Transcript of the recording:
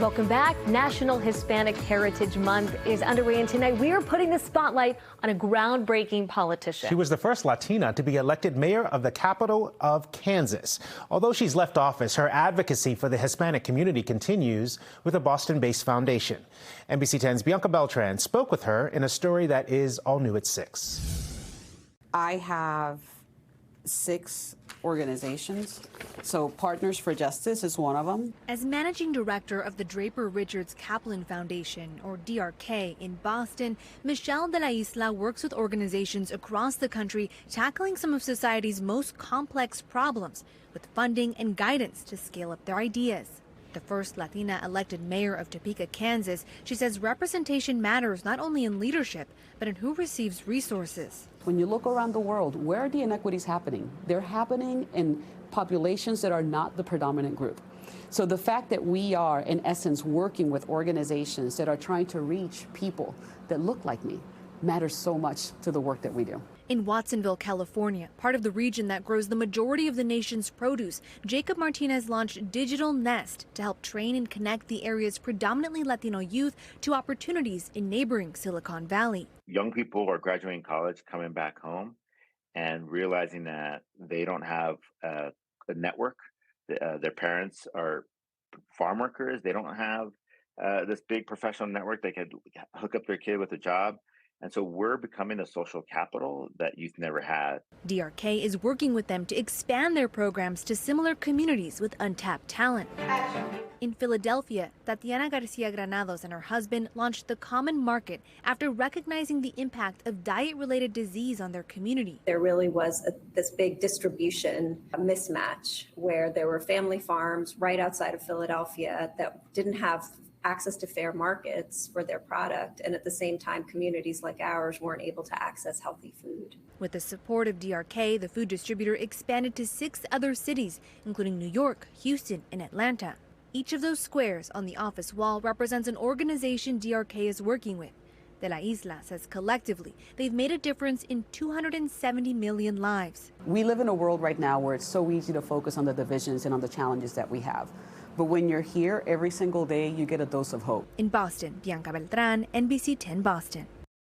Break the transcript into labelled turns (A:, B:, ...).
A: Welcome back. National Hispanic Heritage Month is underway, and tonight we are putting the spotlight on a groundbreaking politician.
B: She was the first Latina to be elected mayor of the capital of Kansas. Although she's left office, her advocacy for the Hispanic community continues with a Boston-based foundation. NBC 10's Bianca Beltran spoke with her in a story that is all new at 6.
C: I have 6 organizations. So Partners for Justice is one of them.
D: As managing director of the Draper Richards Kaplan Foundation, or DRK, in Boston, Michelle de la Isla works with organizations across the country tackling some of society's most complex problems with funding and guidance to scale up their ideas. The first Latina elected mayor of Topeka, Kansas, she says representation matters not only in leadership, but in who receives resources.
C: When you look around the world, where are the inequities happening? They're happening in populations that are not the predominant group. So the fact that we are, in essence, working with organizations that are trying to reach people that look like me matters so much to the work that we do.
D: In Watsonville, California, part of the region that grows the majority of the nation's produce, Jacob Martinez launched Digital Nest to help train and connect the area's predominantly Latino youth to opportunities in neighboring Silicon Valley.
E: Young people are graduating college, coming back home, and realizing that they don't have a network. Their parents are farm workers. They don't have this big professional network they could hook up their kid with a job. And so we're becoming the social capital that youth never had.
D: DRK is working with them to expand their programs to similar communities with untapped talent. In Philadelphia, Tatiana Granados and her husband launched the Common Market after recognizing the impact of diet-related disease on their community.
F: There really was this big distribution mismatch where there were family farms right outside of Philadelphia that didn't have access to fair markets for their product, and at the same time communities like ours weren't able to access healthy food.
D: With the support of DRK, the food distributor expanded to 6 other cities, including New York, Houston, and Atlanta. Each of those squares on the office wall represents an organization DRK is working with. De la Isla says collectively they've made a difference in 270 million lives.
C: We live in a world right now where it's so easy to focus on the divisions and on the challenges that we have. But when you're here every single day, you get a dose of hope.
D: In Boston, Bianca Beltran, NBC 10 Boston.